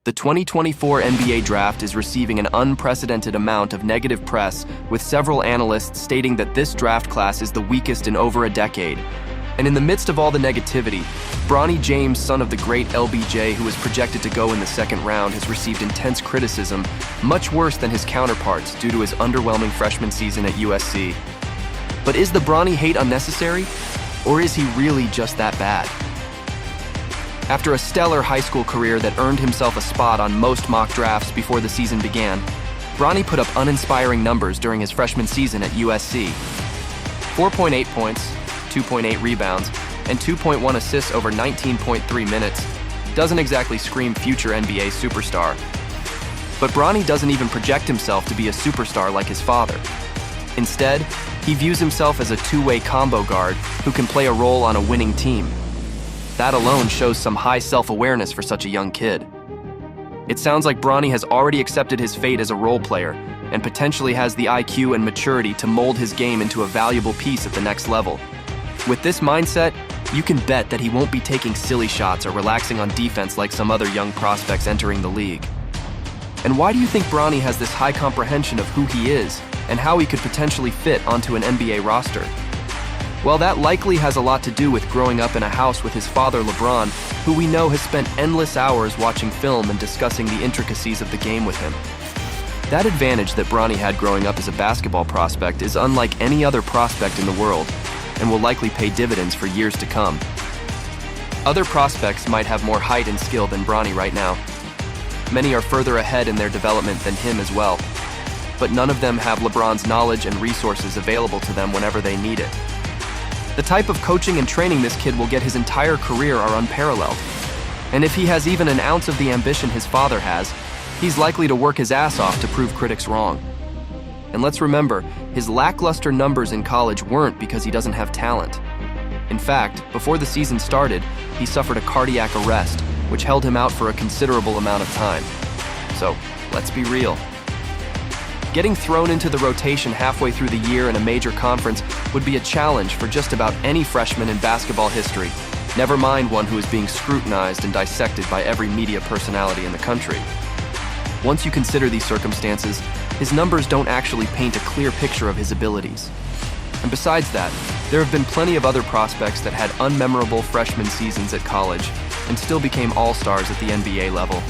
The 2024 NBA Draft is receiving an unprecedented amount of negative press, with several analysts stating that this draft class is the weakest in over a decade. And in the midst of all the negativity, Bronny James, son of the great LBJ, who was projected to go in the second round, has received intense criticism, much worse than his counterparts due to his underwhelming freshman season at USC. But is the Bronny hate unnecessary? Or is he really just that bad? After a stellar high school career that earned himself a spot on most mock drafts before the season began, Bronny put up uninspiring numbers during his freshman season at USC. 4.8 points, 2.8 rebounds, and 2.1 assists over 19.3 minutes doesn't exactly scream future NBA superstar. But Bronny doesn't even project himself to be a superstar like his father. Instead, he views himself as a two-way combo guard who can play a role on a winning team. That alone shows some high self-awareness for such a young kid. It sounds like Bronny has already accepted his fate as a role player and potentially has the IQ and maturity to mold his game into a valuable piece at the next level. With this mindset, you can bet that he won't be taking silly shots or relaxing on defense like some other young prospects entering the league. And why do you think Bronny has this high comprehension of who he is and how he could potentially fit onto an NBA roster? Well, that likely has a lot to do with growing up in a house with his father, LeBron, who we know has spent endless hours watching film and discussing the intricacies of the game with him. That advantage that Bronny had growing up as a basketball prospect is unlike any other prospect in the world and will likely pay dividends for years to come. Other prospects might have more height and skill than Bronny right now. Many are further ahead in their development than him as well, but none of them have LeBron's knowledge and resources available to them whenever they need it. The type of coaching and training this kid will get his entire career are unparalleled. And if he has even an ounce of the ambition his father has, he's likely to work his ass off to prove critics wrong. And let's remember, his lackluster numbers in college weren't because he doesn't have talent. In fact, before the season started, he suffered a cardiac arrest, which held him out for a considerable amount of time. So, let's be real. Getting thrown into the rotation halfway through the year in a major conference would be a challenge for just about any freshman in basketball history, never mind one who is being scrutinized and dissected by every media personality in the country. Once you consider these circumstances, his numbers don't actually paint a clear picture of his abilities. And besides that, there have been plenty of other prospects that had unmemorable freshman seasons at college and still became all-stars at the NBA level.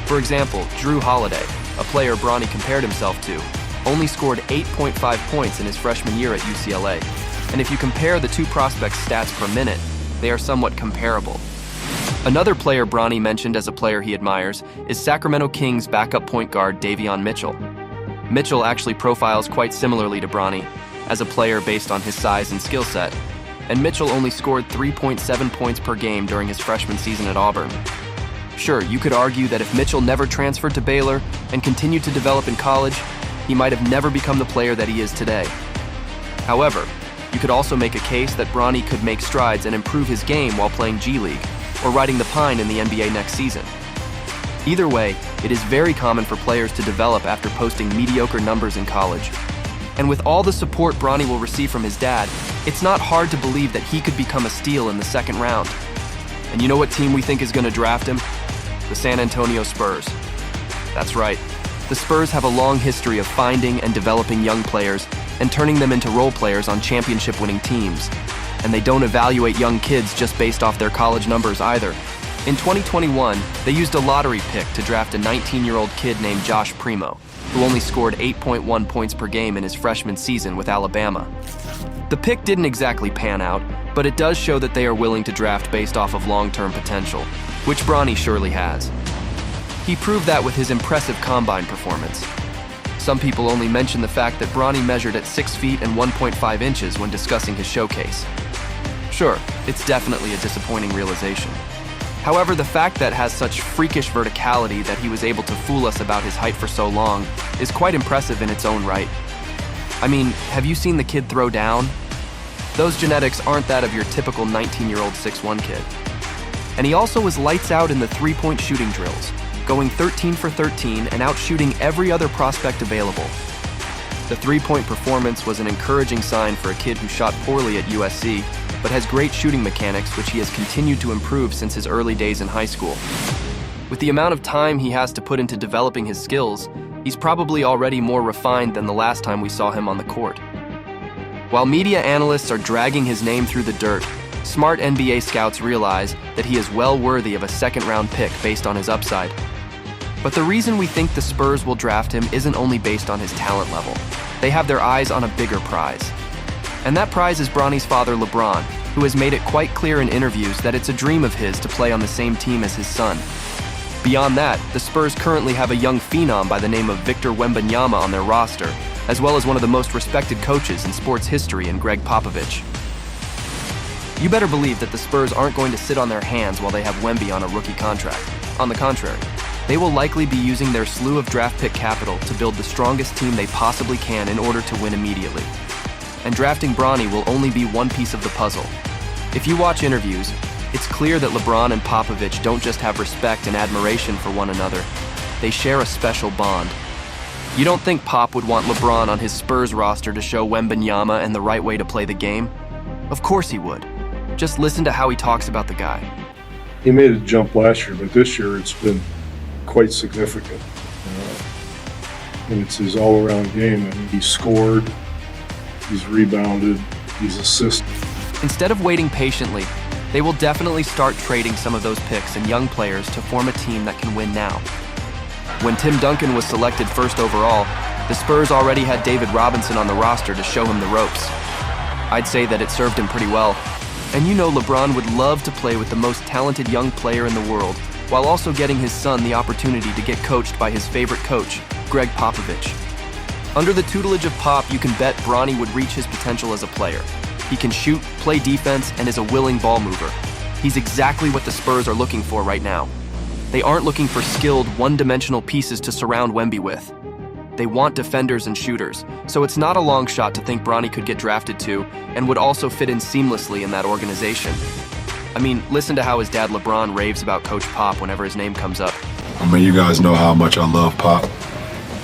For example, Jrue Holiday, a player Bronny compared himself to, only scored 8.5 points in his freshman year at UCLA. And if you compare the two prospects' stats per minute, they are somewhat comparable. Another player Bronny mentioned as a player he admires is Sacramento Kings backup point guard Davion Mitchell. Mitchell actually profiles quite similarly to Bronny as a player based on his size and skill set, and Mitchell only scored 3.7 points per game during his freshman season at Auburn. Sure, you could argue that if Mitchell never transferred to Baylor and continued to develop in college, he might have never become the player that he is today. However, you could also make a case that Bronny could make strides and improve his game while playing G League or riding the pine in the NBA next season. Either way, it is very common for players to develop after posting mediocre numbers in college. And with all the support Bronny will receive from his dad, it's not hard to believe that he could become a steal in the second round. And you know what team we think is going to draft him? The San Antonio Spurs. That's right. The Spurs have a long history of finding and developing young players and turning them into role players on championship-winning teams. And they don't evaluate young kids just based off their college numbers either. In 2021, they used a lottery pick to draft a 19-year-old kid named Josh Primo, who only scored 8.1 points per game in his freshman season with Alabama. The pick didn't exactly pan out, but it does show that they are willing to draft based off of long-term potential, which Bronny surely has. He proved that with his impressive combine performance. Some people only mention the fact that Bronny measured at 6 feet and 1.5 inches when discussing his showcase. Sure, it's definitely a disappointing realization. However, the fact that has such freakish verticality that he was able to fool us about his height for so long is quite impressive in its own right. I mean, have you seen the kid throw down? Those genetics aren't that of your typical 19-year-old 6'1" kid. And he also was lights out in the three-point shooting drills, going 13 for 13 and out-shooting every other prospect available. The three-point performance was an encouraging sign for a kid who shot poorly at USC, but has great shooting mechanics which he has continued to improve since his early days in high school. With the amount of time he has to put into developing his skills, he's probably already more refined than the last time we saw him on the court. While media analysts are dragging his name through the dirt, smart NBA scouts realize that he is well worthy of a second-round pick based on his upside. But the reason we think the Spurs will draft him isn't only based on his talent level. They have their eyes on a bigger prize. And that prize is Bronny's father, LeBron, who has made it quite clear in interviews that it's a dream of his to play on the same team as his son. Beyond that, the Spurs currently have a young phenom by the name of Victor Wembanyama on their roster, as well as one of the most respected coaches in sports history in Greg Popovich. You better believe that the Spurs aren't going to sit on their hands while they have Wemby on a rookie contract. On the contrary, they will likely be using their slew of draft pick capital to build the strongest team they possibly can in order to win immediately. And drafting Bronny will only be one piece of the puzzle. If you watch interviews, it's clear that LeBron and Popovich don't just have respect and admiration for one another. They share a special bond. You don't think Pop would want LeBron on his Spurs roster to show Wembanyama and the right way to play the game? Of course he would. Just listen to how he talks about the guy. He made a jump last year, but this year it's been quite significant. And it's his all-around game. I mean, he's scored, he's rebounded, he's assisted. Instead of waiting patiently, they will definitely start trading some of those picks and young players to form a team that can win now. When Tim Duncan was selected first overall, the Spurs already had David Robinson on the roster to show him the ropes. I'd say that it served him pretty well. And you know LeBron would love to play with the most talented young player in the world, while also getting his son the opportunity to get coached by his favorite coach, Greg Popovich. Under the tutelage of Pop, you can bet Bronny would reach his potential as a player. He can shoot, play defense, and is a willing ball mover. He's exactly what the Spurs are looking for right now. They aren't looking for skilled, one-dimensional pieces to surround Wemby with. They want defenders and shooters, so it's not a long shot to think Bronny could get drafted too, and would also fit in seamlessly in that organization. I mean, listen to how his dad LeBron raves about Coach Pop whenever his name comes up. I mean, you guys know how much I love Pop.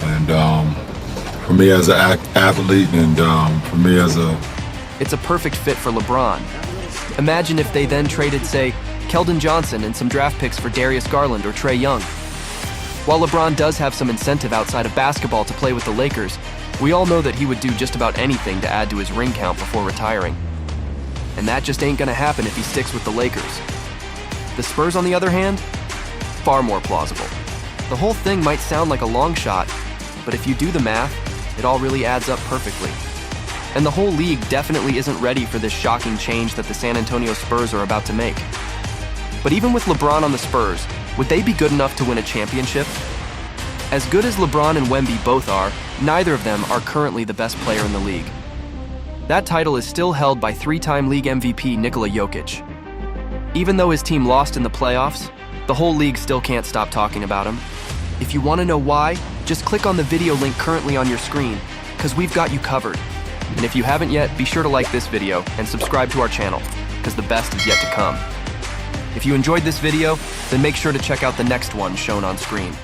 And for me as an athlete and for me as a... It's a perfect fit for LeBron. Imagine if they then traded, say, Keldon Johnson and some draft picks for Darius Garland or Trae Young. While LeBron does have some incentive outside of basketball to play with the Lakers, we all know that he would do just about anything to add to his ring count before retiring. And that just ain't gonna happen if he sticks with the Lakers. The Spurs, on the other hand, far more plausible. The whole thing might sound like a long shot, but if you do the math, it all really adds up perfectly. And the whole league definitely isn't ready for this shocking change that the San Antonio Spurs are about to make. But even with LeBron on the Spurs, would they be good enough to win a championship? As good as LeBron and Wemby both are, neither of them are currently the best player in the league. That title is still held by three-time league MVP Nikola Jokic. Even though his team lost in the playoffs, the whole league still can't stop talking about him. If you want to know why, just click on the video link currently on your screen, because we've got you covered. And if you haven't yet, be sure to like this video and subscribe to our channel, because the best is yet to come. If you enjoyed this video, then make sure to check out the next one shown on screen.